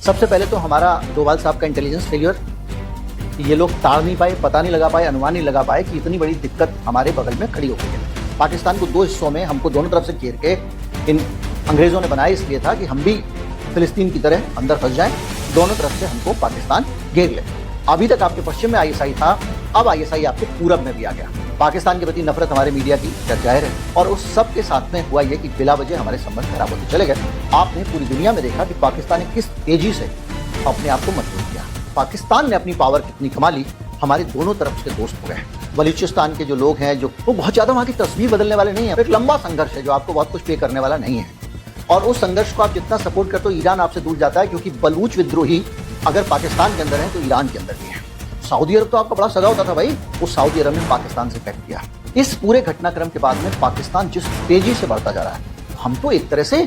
सबसे पहले तो हमारा डोभाल साहब का इंटेलिजेंस फेलियर, ये लोग ताड़ नहीं पाए, पता नहीं लगा पाए, अनुमान नहीं लगा पाए कि इतनी बड़ी दिक्कत हमारे बगल में खड़ी हो गई है। पाकिस्तान को दो हिस्सों में हमको दोनों तरफ से घेर के इन अंग्रेज़ों ने बनाया इसलिए था कि हम भी फिलिस्तीन की तरह अंदर फंस जाएं, दोनों तरफ से हमको पाकिस्तान घेर ले। अभी तक आपके पश्चिम में आईएसआई था, अब आईएसआई आपके पूरब में भी आ गया। पाकिस्तान के प्रति नफरत हमारे मीडिया की जाहिर है, और उस सब के साथ में हुआ ये कि बिला वजह हमारे संबंध खराब होते चले गए। आपने पूरी दुनिया में देखा कि पाकिस्तान ने किस तेजी से अपने आप को मजबूत किया। पाकिस्तान ने अपनी पावर कितनी कमा ली, हमारे दोनों तरफ के दोस्त हो गए। बलूचिस्तान के जो लोग हैं, जो वो बहुत ज़्यादा वहाँ की तस्वीर बदलने वाले नहीं है, एक लंबा संघर्ष है जो आपको बहुत कुछ पे करने वाला नहीं है। और उस संघर्ष को आप जितना सपोर्ट करते हो, ईरान आपसे दूर जाता है, क्योंकि बलूच विद्रोही अगर पाकिस्तान के अंदर है तो ईरान के अंदर भी है। सऊदी अरब तो आपका बड़ा सगा होता था भाई, उस सऊदी अरब ने पाकिस्तान से पैक किया। इस पूरे घटनाक्रम के बाद में पाकिस्तान जिस तेजी से बढ़ता जा रहा है, हम तो एक तरह से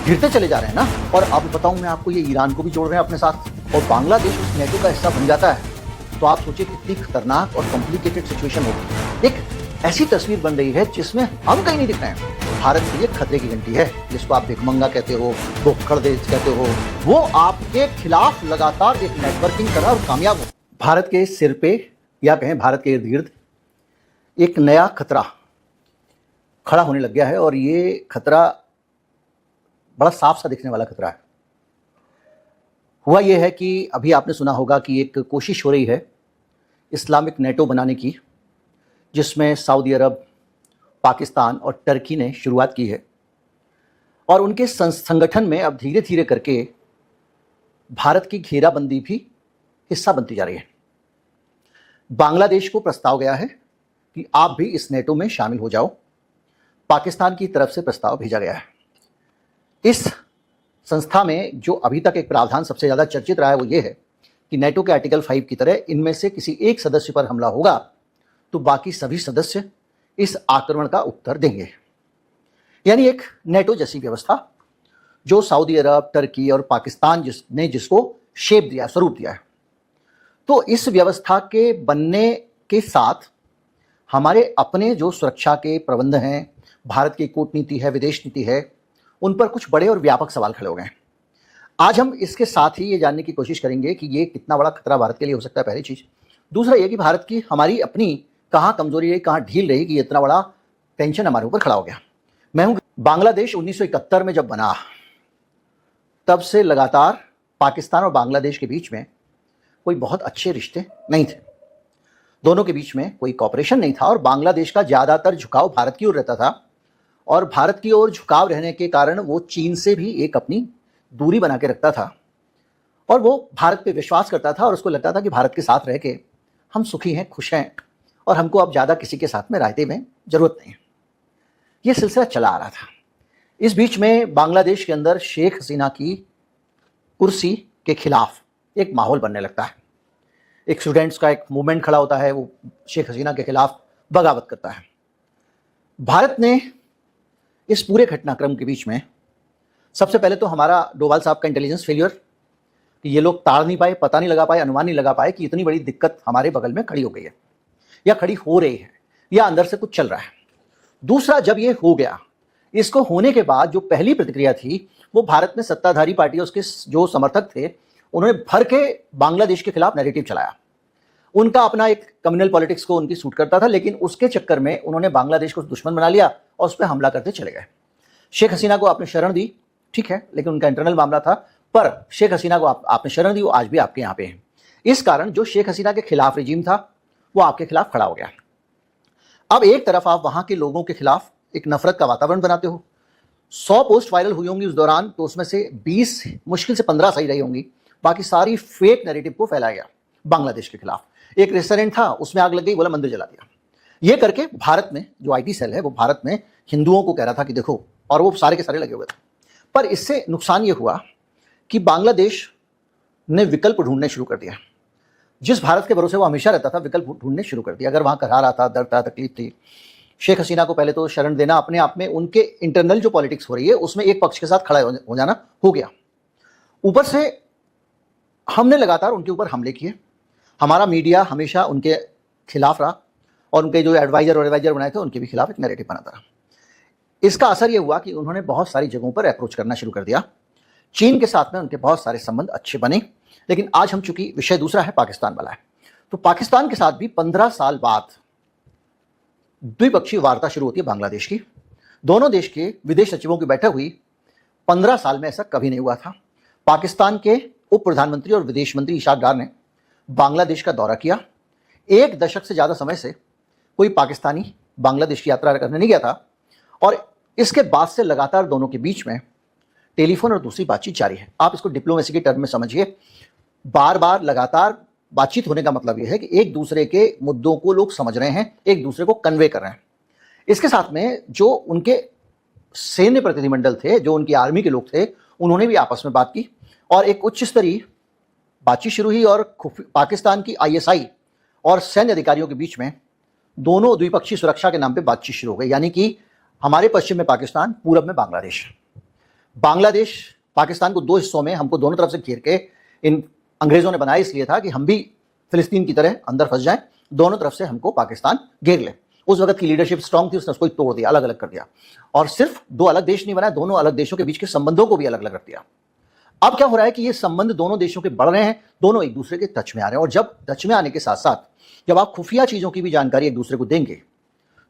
गिरते चले जा रहे हैं ना। और अब बताऊं मैं आपको, ये ईरान को भी जोड़ रहे हैं अपने साथ, और बांग्लादेश उस नेटो का हिस्सा बन जाता है, तो आप सोचिए कितनी खतरनाक और कॉम्प्लिकेटेड सिचुएशन होगी। एक ऐसी तस्वीर बन रही है जिसमें हम कहीं नहीं दिख रहे हैं। भारत के लिए खतरे की घंटी है, जिसको आप भिखमंगा कहते हो, भुक्खड़ देश कहते हो, वो आपके खिलाफ लगातार एक नेटवर्किंग कर रहा है और कामयाब हो। भारत के सिर पे, या कहें भारत के इर्द गिर्द, एक नया खतरा खड़ा होने लग गया है, और ये खतरा बड़ा साफ सा दिखने वाला खतरा है। हुआ यह है कि अभी आपने सुना होगा कि एक कोशिश हो रही है इस्लामिक नेटो बनाने की, जिसमें सऊदी अरब, पाकिस्तान और टर्की ने शुरुआत की है, और उनके संगठन में अब धीरे धीरे करके भारत की घेराबंदी भी हिस्सा बनती जा रही है। बांग्लादेश को प्रस्ताव गया है कि आप भी इस नेटो में शामिल हो जाओ। पाकिस्तान की तरफ से प्रस्ताव भेजा गया है। इस संस्था में जो अभी तक एक प्रावधान सबसे ज़्यादा चर्चित रहा है वो ये है कि नेटो के आर्टिकल 5 की तरह इनमें से किसी एक सदस्य पर हमला होगा तो बाकी सभी सदस्य इस आक्रमण का उत्तर देंगे। यानी एक नेटो जैसी व्यवस्था जो सऊदी अरब, टर्की और पाकिस्तान ने जिसको शेप दिया, स्वरूप दिया है। तो इस व्यवस्था के बनने के साथ हमारे अपने जो सुरक्षा के प्रबंध हैं, भारत की कूटनीति है, विदेश नीति है, उन पर कुछ बड़े और व्यापक सवाल खड़े हो गए हैं। आज हम इसके साथ ही ये जानने की कोशिश करेंगे कि ये कितना बड़ा खतरा भारत के लिए हो सकता है, पहली चीज़। दूसरा ये कि भारत की, हमारी अपनी कहाँ कमजोरी रही, कहाँ ढील रही कि इतना बड़ा टेंशन हमारे ऊपर खड़ा हो गया। मैं हूँ, बांग्लादेश 1971 में जब बना, तब से लगातार पाकिस्तान और बांग्लादेश के बीच में कोई बहुत अच्छे रिश्ते नहीं थे। दोनों के बीच में कोई कॉपरेशन नहीं था, और बांग्लादेश का ज़्यादातर झुकाव भारत की ओर रहता था, और भारत की ओर झुकाव रहने के कारण वो चीन से भी एक अपनी दूरी बना के रखता था, और वो भारत पे विश्वास करता था, और उसको लगता था कि भारत के साथ रह के हम सुखी हैं, खुश हैं, और हमको अब ज़्यादा किसी के साथ में रायते में ज़रूरत नहीं है। ये सिलसिला चला आ रहा था। इस बीच में बांग्लादेश के अंदर शेख हसीना की कुर्सी के खिलाफ एक माहौल बनने लगता है। एक स्टूडेंट्स का एक मूवमेंट खड़ा होता है, वो शेख हसीना के खिलाफ बगावत करता है। भारत ने इस पूरे घटनाक्रम के बीच में सबसे पहले तो हमारा डोभाल साहब का इंटेलिजेंस फेलियर, कि ये लोग ताड़ नहीं पाए, पता नहीं लगा पाए, अनुमान नहीं लगा पाए कि इतनी बड़ी दिक्कत हमारे बगल में खड़ी हो गई है, या खड़ी हो रही है, या अंदर से कुछ चल रहा है। दूसरा, जब ये हो गया, इसको होने के बाद जो पहली प्रतिक्रिया थी, वो भारत में सत्ताधारी पार्टी, उसके जो समर्थक थे, उन्होंने भर के बांग्लादेश के खिलाफ नैरेटिव चलाया। उनका अपना एक कम्युनल पॉलिटिक्स को उनकी सूट करता था, लेकिन उसके चक्कर में उन्होंने बांग्लादेश को दुश्मन बना लिया और उस पर हमला करते चले गए। शेख हसीना को आपने शरण दी, ठीक है, लेकिन उनका इंटरनल मामला था, पर शेख हसीना को आपने शरण दी, वो आज भी आपके यहाँ पे हैं। इस कारण जो शेख हसीना के खिलाफ रिजीम था, वो आपके खिलाफ खड़ा हो गया। अब एक तरफ आप वहाँ के लोगों के खिलाफ एक नफरत का वातावरण बनाते हो। 100 पोस्ट वायरल हुई होंगी उस दौरान, तो उसमें से 20, मुश्किल से 15 सही रही होंगी, बाकी सारी फेक नैरेटिव को फैलाया गया बांग्लादेश के खिलाफ। एक रेस्टोरेंट था, उसमें आग लग गई, बोला मंदिर जला दिया। ये करके भारत में जो आईटी सेल है, वो भारत में हिंदुओं को कह रहा था कि देखो, और वो सारे के सारे लगे हुए थे। पर इससे नुकसान ये हुआ कि बांग्लादेश ने विकल्प ढूंढने शुरू कर दिया। जिस भारत के भरोसे वो हमेशा रहता था, विकल्प ढूंढने शुरू कर दिया। अगर वहाँ कहा रहा था, दर्द था, तकलीफ थी, शेख हसीना को पहले तो शरण देना अपने आप में, उनके इंटरनल जो पॉलिटिक्स हो रही है उसमें एक पक्ष के साथ खड़ा हो जाना हो गया। ऊपर से हमने लगातार उनके ऊपर हमले किए। हमारा मीडिया हमेशा उनके खिलाफ रहा, और उनके जो एडवाइजर बनाए थे उनके भी खिलाफ एक नैरेटिव बनाता रहा। इसका असर ये हुआ कि उन्होंने बहुत सारी जगहों पर अप्रोच करना शुरू कर दिया। चीन के साथ में उनके बहुत सारे संबंध अच्छे बने, लेकिन आज हम चूंकि विषय दूसरा है, पाकिस्तान वाला है, तो पाकिस्तान के साथ भी 15 साल बाद द्विपक्षीय वार्ता शुरू होती है बांग्लादेश की। दोनों देश के विदेश सचिवों की बैठक हुई। 15 साल में ऐसा कभी नहीं हुआ था। पाकिस्तान के उप प्रधानमंत्री और विदेश मंत्री इशाक डार ने बांग्लादेश का दौरा किया। 1 दशक से ज्यादा समय से कोई पाकिस्तानी बांग्लादेश की यात्रा करने नहीं गया था, और इसके बाद से लगातार दोनों के बीच में टेलीफोन और दूसरी बातचीत जारी है। आप इसको डिप्लोमेसी के टर्म में समझिए। बार बार लगातार बातचीत होने का मतलब यह है कि एक दूसरे के मुद्दों को लोग समझ रहे हैं, एक दूसरे को कन्वे कर रहे हैं। इसके साथ में जो उनके सैन्य प्रतिनिधिमंडल थे, जो उनकी आर्मी के लोग थे, उन्होंने भी आपस में बात की और एक उच्च स्तरीय बातचीत शुरू हुई। और पाकिस्तान की आईएसआई और सैन्य अधिकारियों के बीच में दोनों द्विपक्षीय सुरक्षा के नाम पे बातचीत शुरू हो गई। यानी कि हमारे पश्चिम में पाकिस्तान, पूरब में बांग्लादेश। बांग्लादेश पाकिस्तान को 2 हिस्सों में, हमको दोनों तरफ से घेर के इन अंग्रेजों ने बनाया इसलिए था कि हम भी फिलिस्तीन की तरह अंदर फंस जाएं, दोनों तरफ से हमको पाकिस्तान घेर ले। उस वक्त की लीडरशिप स्ट्रांग थी, उसने उसको तोड़ दिया, अलग अलग कर दिया। और सिर्फ 2 अलग देश नहीं बनाए, दोनों अलग देशों के बीच के संबंधों को भी अलग अलग रख दिया। अब क्या हो रहा है कि ये संबंध दोनों देशों के बढ़ रहे हैं, दोनों एक दूसरे के टच में आ रहे हैं। और जब टच में आने के साथ साथ जब आप खुफिया चीजों की भी जानकारी एक दूसरे को देंगे,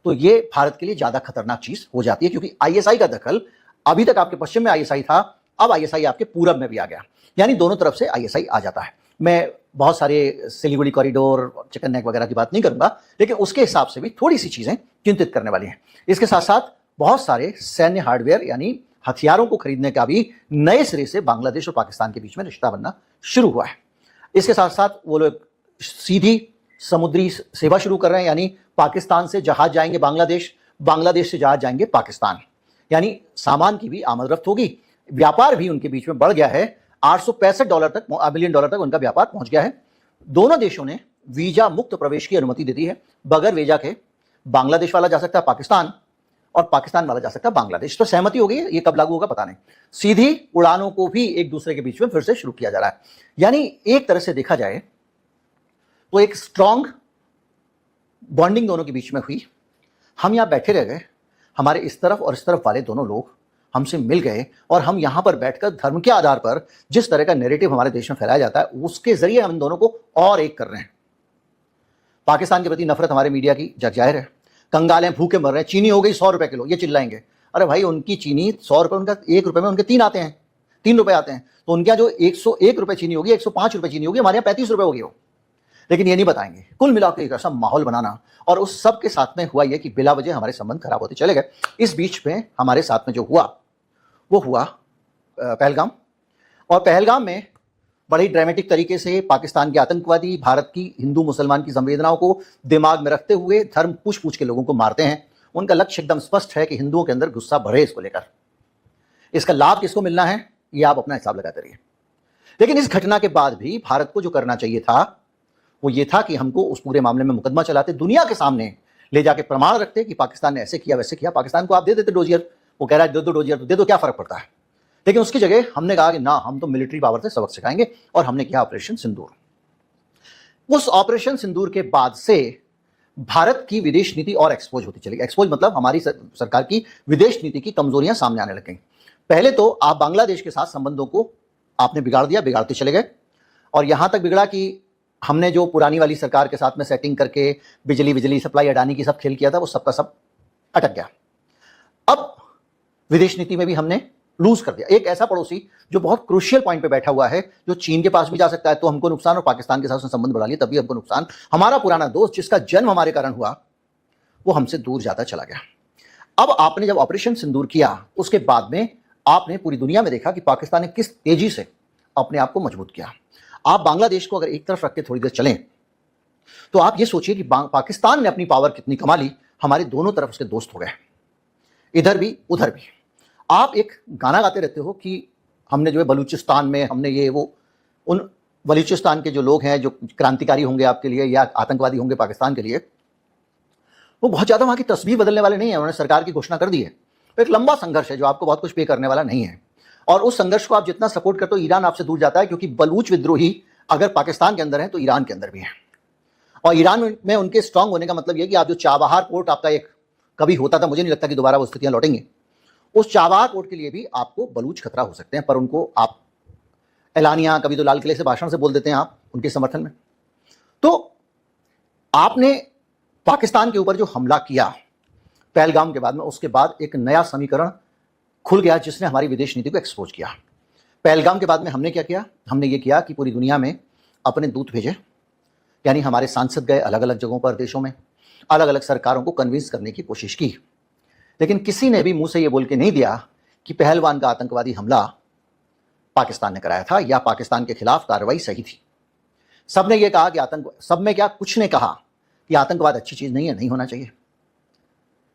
तो ये भारत के लिए ज्यादा खतरनाक चीज हो जाती है, क्योंकि आईएसआई का दखल, अभी तक आपके पश्चिम में आईएसआई था, अब आईएसआई आपके पूरब में भी आ गया। यानी दोनों तरफ से आईएसआई आ जाता है। मैं बहुत सारे सिलीगुड़ी कॉरिडोर, चिकन नेक वगैरह की बात नहीं करूंगा, लेकिन उसके हिसाब से भी थोड़ी सी चीजें चिंतित करने वाली हैं। इसके साथ साथ बहुत सारे सैन्य हार्डवेयर यानी हथियारों को खरीदने का भी नए सिरे से बांग्लादेश और पाकिस्तान के बीच में रिश्ता बनना शुरू हुआ है। इसके साथ साथ वो लोग सीधी समुद्री सेवा शुरू कर रहे हैं, यानी पाकिस्तान से जहाज जाएंगे बांग्लादेश, बांग्लादेश से जहाज जाएंगे पाकिस्तान। यानी सामान की भी आमद रफ्त होगी, व्यापार भी उनके बीच में बढ़ गया है। $865 तक, $1 बिलियन तक उनका व्यापार पहुंच गया है। दोनों देशों ने वीजा मुक्त प्रवेश की अनुमति दे दी है। बगैर वीजा के बांग्लादेश वाला जा सकता है पाकिस्तान, और पाकिस्तान वाला जा सकता है बांग्लादेश। तो सहमति हो गई है, ये कब लागू होगा पता नहीं। सीधी उड़ानों को भी एक दूसरे के बीच में फिर से शुरू किया जा रहा है। यानी एक तरह से देखा जाए तो एक स्ट्रांग बॉन्डिंग दोनों के बीच में हुई। हम यहां बैठे रह गए, हमारे इस तरफ और इस तरफ वाले दोनों लोग हमसे मिल गए, और हम यहां पर बैठकर धर्म के आधार पर जिस तरह का नैरेटिव हमारे देश में फैलाया जाता है, उसके जरिए हम इन दोनों को और एक कर रहे हैं। पाकिस्तान के प्रति नफरत हमारे मीडिया की जग जाहिर है। कंगाल हैं, भूखे मर रहे हैं, चीनी हो गई 100 रुपए किलो, ये चिल्लाएंगे। अरे भाई, उनकी चीनी 100 रुपए, उनका 1 रुपए में उनके 3 आते हैं, 3 रुपए आते हैं। तो उनके यहाँ जो 101 रुपए चीनी होगी, 105 रुपए चीनी होगी, हमारे यहाँ 35 रुपए होगी वो। लेकिन ये नहीं बताएंगे। कुल मिलाकर एक ऐसा माहौल बनाना, और उस सब के साथ में हुआ ये कि बिला वजह हमारे संबंध खराब होते चले गए। इस बीच में हमारे साथ में जो हुआ वो हुआ पहलगाम। और पहलगाम में बड़ी ड्रामेटिक तरीके से पाकिस्तान के आतंकवादी भारत की हिंदू मुसलमान की संवेदनाओं को दिमाग में रखते हुए धर्म पूछ पूछ के लोगों को मारते हैं। उनका लक्ष्य एकदम स्पष्ट है कि हिंदुओं के अंदर गुस्सा बढ़े इसको लेकर। इसका लाभ किसको मिलना है, ये आप अपना हिसाब लगाते रहिए। लेकिन इस घटना के बाद भी भारत को जो करना चाहिए था वो ये था कि हमको उस पूरे मामले में मुकदमा चलाते, दुनिया के सामने ले जाके प्रमाण रखते कि पाकिस्तान ने ऐसे किया वैसे किया। पाकिस्तान को आप दे देते डोजियर, वो कह रहा है दे दो डोजियर, तो दे दो, क्या फर्क पड़ता है। लेकिन उसकी जगह हमने कहा कि ना, हम तो मिलिट्री पावर से सबक सिखाएंगे, और हमने किया ऑपरेशन सिंदूर। उस ऑपरेशन सिंदूर के बाद से भारत की विदेश नीति और एक्सपोज होती चली गई। एक्सपोज मतलब हमारी सरकार की विदेश नीति की कमजोरियां सामने आने लग गई। पहले तो आप बांग्लादेश के साथ संबंधों को आपने बिगाड़ दिया, बिगाड़ते चले गए, और यहां तक बिगड़ा कि हमने जो पुरानी वाली सरकार के साथ में सेटिंग करके बिजली सप्लाई अडानी की सब खेल किया था, वो सबका सब अटक गया। अब विदेश नीति में भी हमने लूज कर दिया। एक ऐसा पड़ोसी जो बहुत क्रूशियल पॉइंट पे बैठा हुआ है, जो चीन के पास भी जा सकता है तो हमको नुकसान, और पाकिस्तान के साथ उसने संबंध बढ़ा लिया तब भी हमको नुकसान। हमारा पुराना दोस्त जिसका जन्म हमारे कारण हुआ, वो हमसे दूर जाता चला गया। अब आपने जब ऑपरेशन सिंदूर किया, उसके बाद में आपने पूरी दुनिया में देखा कि पाकिस्तान ने किस तेजी से अपने आप को मजबूत किया। आप बांग्लादेश को अगर एक तरफ रख के थोड़ी देर चलें तो आप ये सोचिए कि पाकिस्तान ने अपनी पावर कितनी कमा ली, हमारे दोनों तरफ उसके दोस्त हो गए, इधर भी उधर भी। आप एक गाना गाते रहते हो कि हमने जो है बलूचिस्तान में हमने ये वो, उन बलूचिस्तान के जो लोग हैं जो क्रांतिकारी होंगे आपके लिए या आतंकवादी होंगे पाकिस्तान के लिए, वो बहुत ज्यादा वहां की तस्वीर बदलने वाले नहीं है। उन्होंने सरकार की घोषणा कर दी है। एक लंबा संघर्ष है जो आपको बहुत कुछ पे करने वाला नहीं है, और उस संघर्ष को आप जितना सपोर्ट करते हो ईरान आपसे दूर जाता है, क्योंकि बलूच विद्रोही अगर पाकिस्तान के अंदर है तो ईरान के अंदर भी है। और ईरान में उनके स्ट्रांग होने का मतलब यह कि आप जो चाबहार पोर्ट आपका एक कभी होता था, मुझे नहीं लगता कि दोबारा वो स्थितियां लौटेंगी, उस चाबाक वोट के लिए भी आपको बलूच खतरा हो सकते हैं, पर उनको आप एलानिया, कभी तो लाल किले से भाषण से बोल देते हैं आप उनके समर्थन में। तो आपने पाकिस्तान के ऊपर जो हमला किया पहलगाम के बाद में, उसके बाद एक नया समीकरण खुल गया जिसने हमारी विदेश नीति को एक्सपोज किया। पहलगाम के बाद में हमने क्या किया? हमने ये किया कि पूरी दुनिया में अपने दूत भेजे, यानी हमारे सांसद गए अलग अलग जगहों पर, देशों में अलग अलग सरकारों को कन्विंस करने की कोशिश की, लेकिन किसी ने भी मुंह से ये बोल के नहीं दिया कि पहलगाम का आतंकवादी हमला पाकिस्तान ने कराया था या पाकिस्तान के खिलाफ कार्रवाई सही थी। सबने ये कहा कि सब में क्या कुछ ने कहा कि आतंकवाद अच्छी चीज नहीं है, नहीं होना चाहिए।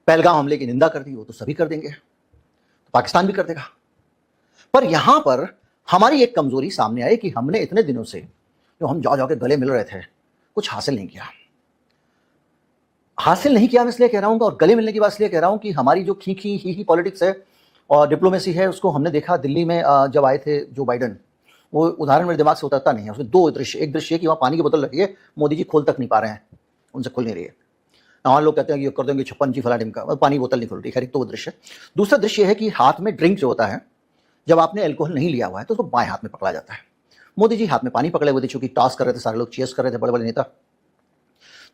पहलगाम हमले की निंदा कर दी, वो तो सभी कर देंगे, तो पाकिस्तान भी कर देगा। पर यहां पर हमारी एक कमजोरी सामने आई कि हमने इतने दिनों से जो हम जाके गले मिल रहे थे, कुछ हासिल नहीं किया। हासिल नहीं किया मैं इसलिए कह रहा हूं, और गले मिलने की बात इसलिए कह रहा हूं कि हमारी जो खी ही पॉलिटिक्स है और डिप्लोमेसी है, उसको हमने देखा दिल्ली में जब आए थे जो बाइडन, वो उदाहरण मेरे दिमाग से उतरता नहीं है। उसमें दो दृश्य, एक दृश्य है कि वहाँ पानी की बोतल रखी है, मोदी जी खोल तक नहीं पा रहे हैं, उनसे खुल नहीं रही है। वहाँ लोग कहते हैं कि ये कर देंगे 56 जी फला टिमका, पानी की बोतल नहीं खुल रही। खैर, तो वो दृश्य। दूसरा दृश्य है कि हाथ में ड्रिंक जो होता है, जब आपने अल्कोहल नहीं लिया हुआ है तो उसको बाएं हाथ में पकड़ा जाता है। मोदी जी हाथ में पानी पकड़े हुए थे, चूंकि टॉस कर रहे थे, सारे लोग चीयर्स कर रहे थे, बड़े बड़े नेता।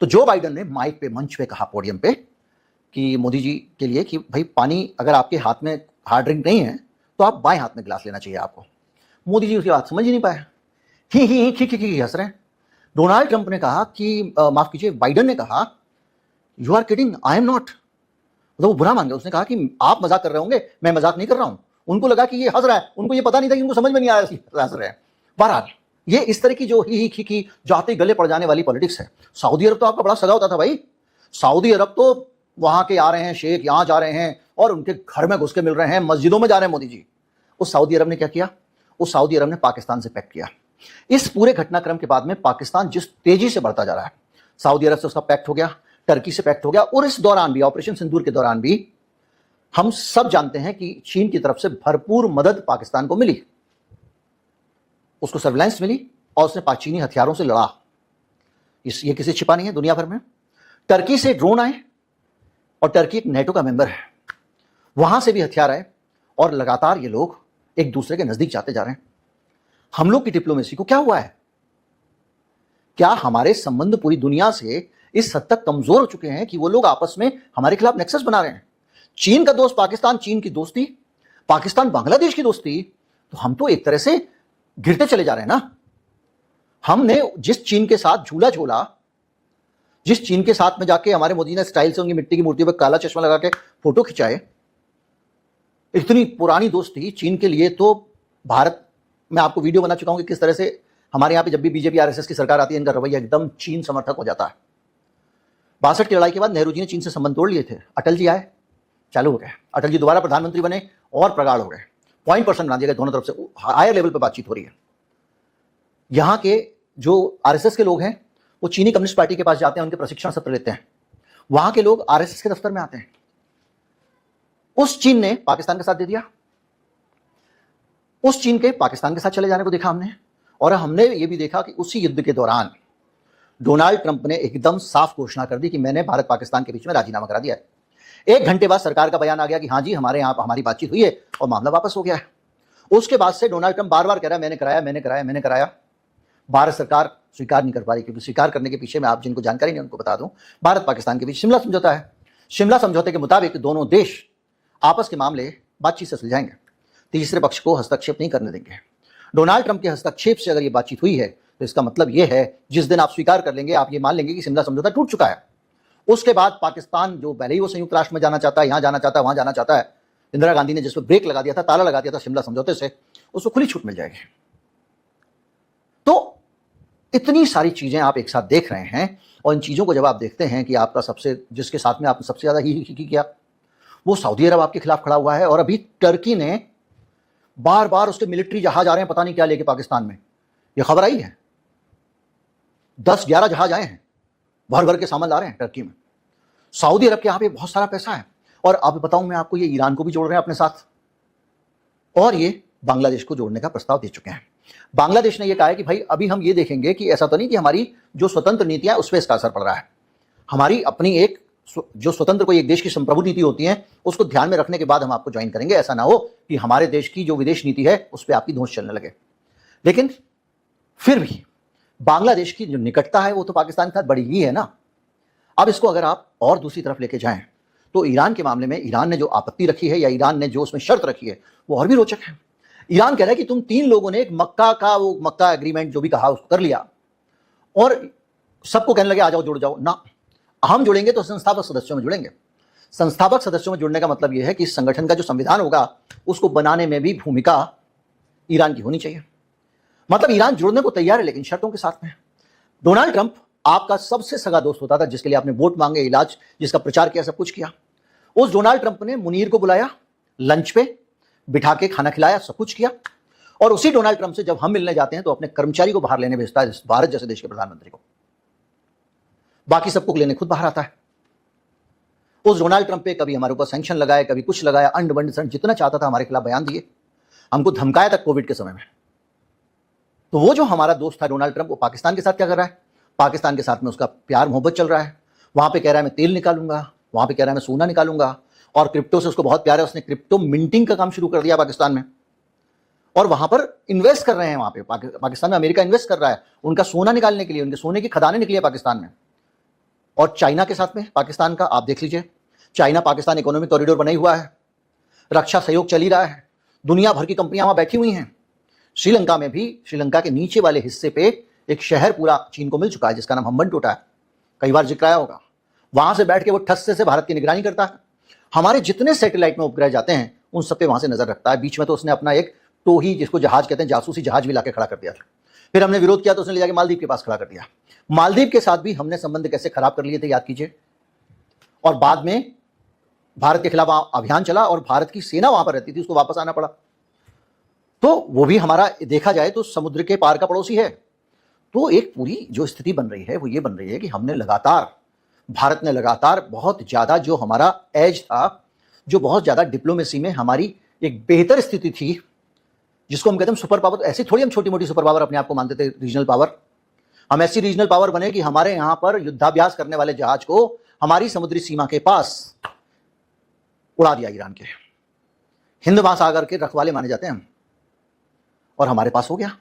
तो जो बाइडन ने माइक पे, मंच पे कहा, पोडियम पे, कि मोदी जी के लिए कि भाई पानी अगर आपके हाथ में हार्ड ड्रिंक नहीं है तो आप बाएं हाथ में गिलास लेना चाहिए आपको। मोदी जी उसकी बात समझ ही नहीं पाए, ही हंस रहे हैं। डोनाल्ड ट्रंप ने कहा कि माफ कीजिए, बाइडन ने कहा you are kidding, I am not. मतलब वो बुरा मान गया। उसने कहा कि आप मजाक कर रहे होंगे, मैं मजाक नहीं कर रहा हूं। उनको लगा कि ये हंस रहा है, उनको ये पता नहीं था कि उनको समझ में नहीं आ रहा हंस रहे हैं। बहरहाल ये इस तरह की जो ही जाते गले पड़ जाने वाली पॉलिटिक्स है। सऊदी अरब तो आपका बड़ा सगा होता था भाई। सऊदी अरब तो वहां के आ रहे हैं शेख, यहां जा रहे हैं और उनके घर में घुस के मिल रहे हैं, मस्जिदों में जा रहे हैं मोदी जी। उस सऊदी अरब ने क्या किया? उस सऊदी अरब ने पाकिस्तान से पैक्ट किया। इस पूरे घटनाक्रम के बाद में पाकिस्तान जिस तेजी से बढ़ता जा रहा है, सऊदी अरब से उसका पैक्ट हो गया, टर्की से पैक्ट हो गया, और इस दौरान भी, ऑपरेशन सिंदूर के दौरान भी, हम सब जानते हैं कि चीन की तरफ से भरपूर मदद पाकिस्तान को मिली। उसको सर्विलांस मिली और उसने चीनी हथियारों से लड़ा। ये किसी छिपा नहीं है दुनिया भर में। टर्की से ड्रोन आए, और टर्की एक नेटो का मेंबर है, वहां से भी हथियार आए, और लगातार ये लोग एक दूसरे के नजदीक जाते जा रहे हैं। हम लोग की डिप्लोमेसी को क्या हुआ है? क्या हमारे संबंध पूरी दुनिया से इस हद तक कमजोर हो चुके हैं कि वो लोग आपस में हमारे खिलाफ नेक्सस बना रहे हैं? चीन का दोस्त पाकिस्तान, चीन की दोस्ती, पाकिस्तान बांग्लादेश की दोस्ती, तो हम तो एक तरह से गिरते चले जा रहे हैं ना। हमने जिस चीन के साथ झूला झूला, जिस चीन के साथ में जाके हमारे मोदी ने स्टाइल से उनकी मिट्टी की मूर्ति पर काला चश्मा लगा के फोटो खिंचाए, इतनी पुरानी दोस्ती चीन के लिए। तो भारत, मैं आपको वीडियो बना चुका हूं कि किस तरह से हमारे यहाँ पे जब भी बीजेपी आरएसएस की सरकार आती है, इनका रवैया एकदम चीन समर्थक हो जाता है। 62 की लड़ाई के बाद नेहरू जी ने चीन से संबंध तोड़ लिए थे, अटल जी आए, चालू हो गए। अटल जी दोबारा प्रधानमंत्री बने और प्रगाढ़ हो गए, पॉइंट पर्सन बना दिया गया। दोनों तरफ से हायर लेवल पर बातचीत हो रही है। यहाँ के जो आरएसएस के लोग हैं वो चीनी कम्युनिस्ट पार्टी के पास जाते हैं, उनके प्रशिक्षण सत्र लेते हैं। वहां के लोग आरएसएस के दफ्तर में आते हैं। उस चीन ने पाकिस्तान का साथ दे दिया, उस चीन के पाकिस्तान के साथ चले जाने को देखा हमने। और हमने ये भी देखा कि उसी युद्ध के दौरान डोनाल्ड ट्रंप ने एकदम साफ घोषणा कर दी कि मैंने भारत पाकिस्तान के बीच में राजीनामा करा दिया है। 1 घंटे बाद सरकार का बयान आ गया कि हाँ जी, हमारे यहाँ हमारी बातचीत हुई है और मामला वापस हो गया है। उसके बाद से डोनाल्ड ट्रंप बार बार कह रहा है मैंने कराया। भारत सरकार स्वीकार नहीं कर पा रही, क्योंकि स्वीकार करने के पीछे मैं आप जिनको जानकारी नहीं उनको बता दूं, भारत पाकिस्तान के बीच शिमला समझौता है। शिमला समझौते के मुताबिक दोनों देश आपस के मामले बातचीत से सुलझाएंगे, तीसरे पक्ष को हस्तक्षेप नहीं करने देंगे। डोनाल्ड ट्रंप के हस्तक्षेप से अगर ये बातचीत हुई है तो इसका मतलब ये है, जिस दिन आप स्वीकार कर लेंगे, आप ये मान लेंगे कि शिमला समझौता टूट चुका है। उसके बाद पाकिस्तान, जो पहले ही वो संयुक्त राष्ट्र में जाना चाहता है, यहां जाना चाहता है, वहां जाना चाहता है, इंदिरा गांधी ने जिस पर ब्रेक लगा दिया था, ताला लगा दिया था शिमला समझौते से, उसको खुली छूट मिल जाएगी। तो इतनी सारी चीजें आप एक साथ देख रहे हैं, और इन चीजों को जब आप देखते हैं कि आपका जिसके साथ में आपने सबसे ज्यादा ही किया, वो सऊदी अरब आपके खिलाफ खड़ा हुआ है। और अभी टर्की ने बार बार उसके मिलिट्री जहाज आ रहे हैं, पता नहीं क्या लेके पाकिस्तान में, ये खबर आई है। 10-11 जहाज आए हैं, भर भर के सामान ला रहे हैं टर्की में। सऊदी अरब के यहाँ पे बहुत सारा पैसा है। और अब बताऊं मैं आपको, ये ईरान को भी जोड़ रहे हैं अपने साथ, और ये बांग्लादेश को जोड़ने का प्रस्ताव दे चुके हैं। बांग्लादेश ने यह कहा है कि भाई अभी हम ये देखेंगे कि ऐसा तो नहीं कि हमारी जो स्वतंत्र नीतियां उस पर इसका असर पड़ रहा है, हमारी अपनी एक जो स्वतंत्र कोई एक देश की संप्रभु नीति होती है उसको ध्यान में रखने के बाद हम आपको ज्वाइन करेंगे। ऐसा ना हो कि हमारे देश की जो विदेश नीति है उस पर आपकी धौंस चलने लगे। लेकिन फिर भी बांग्लादेश की जो निकटता है वो तो पाकिस्तान के साथ बड़ी ही है ना। अब इसको अगर आप और दूसरी तरफ लेके जाएं तो ईरान के मामले में ईरान ने जो आपत्ति रखी है या ईरान ने जो उसमें शर्त रखी है वो और भी रोचक है। ईरान कह रहा है कि तुम 3 लोगों ने एक मक्का एग्रीमेंट जो भी कहा उसको कर लिया और सबको कहने लगे आ जाओ जुड़ जाओ ना, हम जुड़ेंगे तो संस्थापक सदस्यों में जुड़ेंगे। संस्थापक सदस्यों में जुड़ने का मतलब यह है कि इस संगठन का जो संविधान होगा उसको बनाने में भी भूमिका ईरान की होनी चाहिए। मतलब ईरान जुड़ने को तैयार है लेकिन शर्तों के साथ में। डोनाल्ड ट्रंप आपका सबसे सगा दोस्त होता था, जिसके लिए आपने वोट मांगे, इलाज, जिसका प्रचार किया, सब कुछ किया। उस डोनाल्ड ट्रंप ने मुनीर को बुलाया, लंच पे बिठा के खाना खिलाया, सब कुछ किया। और उसी डोनाल्ड ट्रंप से जब हम मिलने जाते हैं तो अपने कर्मचारी को बाहर लेने भेजता है, भारत जैसे देश के प्रधानमंत्री को। बाकी सबको लेने खुद बाहर आता है। उस डोनाल्ड ट्रंप पे कभी हमारे ऊपर सैंक्शन लगाए, कभी कुछ लगाया, अंड बंड संड जितना चाहता था हमारे खिलाफ बयान दिए, हमको धमकाया तक कोविड के समय में। तो वो जो हमारा दोस्त था डोनाल्ड ट्रंप, वो पाकिस्तान के साथ क्या कर रहा है? पाकिस्तान के साथ में उसका प्यार मोहब्बत चल रहा है। वहां पे कह रहा है मैं तेल निकालूंगा, वहां पे कह रहा है मैं सोना निकालूंगा, और क्रिप्टो से उसको बहुत प्यार है। उसने क्रिप्टो मिंटिंग का काम शुरू कर दिया पाकिस्तान में, और वहां पर इन्वेस्ट कर रहे हैं। वहां पे पाकिस्तान में अमेरिका इन्वेस्ट कर रहा है उनका सोना निकालने के लिए, उनके सोने की खदानें निकली है पाकिस्तान में। और चाइना के साथ में पाकिस्तान का आप देख लीजिए, चाइना पाकिस्तान इकोनॉमिक कॉरिडोर बना ही हुआ है, रक्षा सहयोग चल ही रहा है, दुनिया भर की कंपनियां वहां बैठी हुई हैं। श्रीलंका में भी, श्रीलंका के नीचे वाले हिस्से पे एक शहर पूरा चीन को मिल चुका है जिसका नाम हम्बनटोटा है, कई बार जिक्र आया होगा। वहां से बैठ के वो ठस्से से भारत की निगरानी करता है। हमारे जितने सैटेलाइट में उपग्रह जाते हैं उन सब पे वहां से नजर रखता है। बीच में तो उसने अपना एक टोही, जिसको जहाज कहते हैं, जासूसी जहाज भी लाके खड़ा कर दिया था। फिर हमने विरोध किया तो उसने ले जाके मालदीव के पास खड़ा कर दिया। मालदीव के साथ भी हमने संबंध कैसे खराब कर लिए थे, याद कीजिए। और बाद में भारत के खिलाफ अभियान चला और भारत की सेना वहां पर रहती थी, उसको वापस आना पड़ा। तो वो भी हमारा देखा जाए तो समुद्र के पार का पड़ोसी है। तो एक पूरी जो स्थिति बन रही है वो ये बन रही है कि हमने लगातार, भारत ने लगातार बहुत ज्यादा जो हमारा एज था, जो बहुत ज्यादा डिप्लोमेसी में हमारी एक बेहतर स्थिति थी, जिसको हम कहते हैं सुपर पावर। ऐसी थोड़ी हम छोटी मोटी सुपर पावर अपने आप को मानते थे, रीजनल पावर। हम ऐसी रीजनल पावर बने कि हमारे यहां पर युद्धाभ्यास करने वाले जहाज को हमारी समुद्री सीमा के पास उड़ा दिया ईरान के। हिंद महासागर के रखवाले माने जाते हैं हम, और हमारे पास हो गया।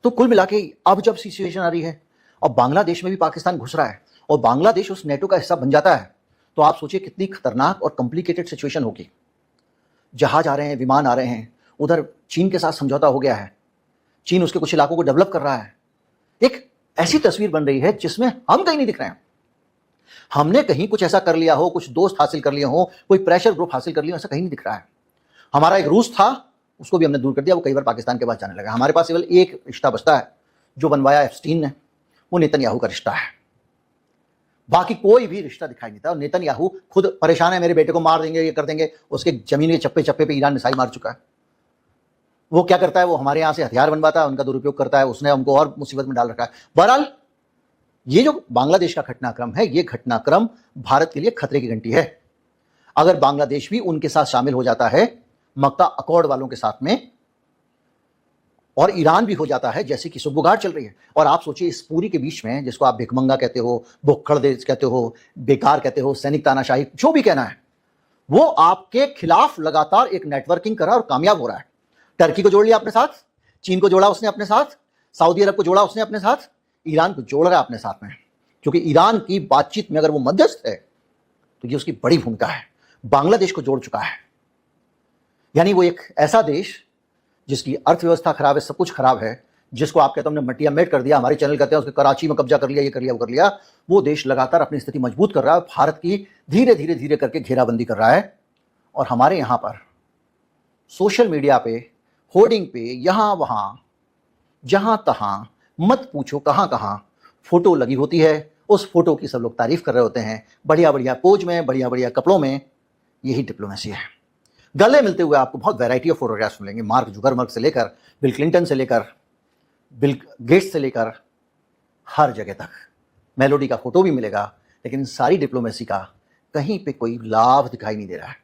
तो कुल मिला के अब जब सिचुएशन आ रही है और बांग्लादेश में भी पाकिस्तान घुस रहा है और बांग्लादेश उस नेटो का हिस्सा बन जाता है, तो आप सोचिए कितनी खतरनाक और कॉम्प्लिकेटेड सिचुएशन होगी। जहाज आ रहे हैं, विमान आ रहे हैं, उधर चीन के साथ समझौता हो गया है, चीन उसके कुछ इलाकों को डेवलप कर रहा है। एक ऐसी तस्वीर बन रही है जिसमें हम कहीं नहीं दिख रहे हैं। हमने कहीं कुछ ऐसा कर लिया हो, कुछ दोस्त हासिल कर लिए हो, कोई प्रेशर ग्रुप हासिल कर लिया, ऐसा कहीं नहीं दिख रहा है। हमारा एक रूस था, उसको भी हमने दूर कर दिया, वो कई बार पाकिस्तान के पास जाने लगा। हमारे पास केवल एक रिश्ता बचता है जो बनवाया एप्स्टीन ने, वो नेतन्याहू का रिश्ता है। बाकी कोई भी रिश्ता दिखाई नहीं था। और नेतन्याहू खुद परेशान है, मेरे बेटे को मार देंगे, ये कर देंगे। उसके जमीन के चप्पे चप्पे पे ईरान मिसाइल मार चुका है। वो क्या करता है, वो हमारे यहां से हथियार बनवाता है, उनका दुरुपयोग करता है। उसने हमको और मुसीबत में डाल रखा है। बहरहाल ये जो बांग्लादेश का घटनाक्रम है, ये घटनाक्रम भारत के लिए खतरे की घंटी है। अगर बांग्लादेश भी उनके साथ शामिल हो जाता है, मक्का अकॉर्ड वालों के साथ में, और ईरान भी हो जाता है, जैसे कि सुबुगाड़ चल रही है। और आप सोचिए इस पूरी के बीच में, जिसको आप भिखमंगा कहते हो, भुक्खड़ देश कहते हो, बेकार कहते हो, सैनिक तानाशाही, जो भी कहना है, वो आपके खिलाफ लगातार एक नेटवर्किंग कर रहा है और कामयाब हो रहा है। टर्की को जोड़ लिया अपने साथ, चीन को जोड़ा उसने अपने साथ, सऊदी अरब को जोड़ा उसने अपने साथ, ईरान को जोड़ रहा है अपने साथ में। क्योंकि ईरान की बातचीत में अगर वो मध्यस्थ है तो ये उसकी बड़ी भूमिका है। बांग्लादेश को जोड़ चुका है। यानी वो एक ऐसा देश जिसकी अर्थव्यवस्था खराब है, सब कुछ खराब है, जिसको आप कहते हो हमने मटिया मेट कर दिया, हमारे चैनल कहते हैं उसके कराची में कब्जा कर लिया, ये कर लिया, वो कर लिया। वो देश लगातार अपनी स्थिति मजबूत कर रहा है, भारत की धीरे धीरे धीरे करके घेराबंदी कर रहा है। और हमारे यहाँ पर सोशल मीडिया पे, होर्डिंग पे, यहाँ वहाँ, जहां तहां, मत पूछो कहां कहां फोटो लगी होती है। उस फोटो की सब लोग तारीफ कर रहे होते हैं, बढ़िया बढ़िया पोज में, बढ़िया बढ़िया कपड़ों में। यही डिप्लोमेसी है। गले मिलते हुए आपको बहुत वैरायटी ऑफ फोटोग्राफ्स मिलेंगे, मार्क जुकरबर्ग से लेकर बिल क्लिंटन से लेकर बिल गेट्स से लेकर हर जगह तक मेलोडी का फोटो भी मिलेगा। लेकिन सारी डिप्लोमेसी का कहीं पे कोई लाभ दिखाई नहीं दे रहा है।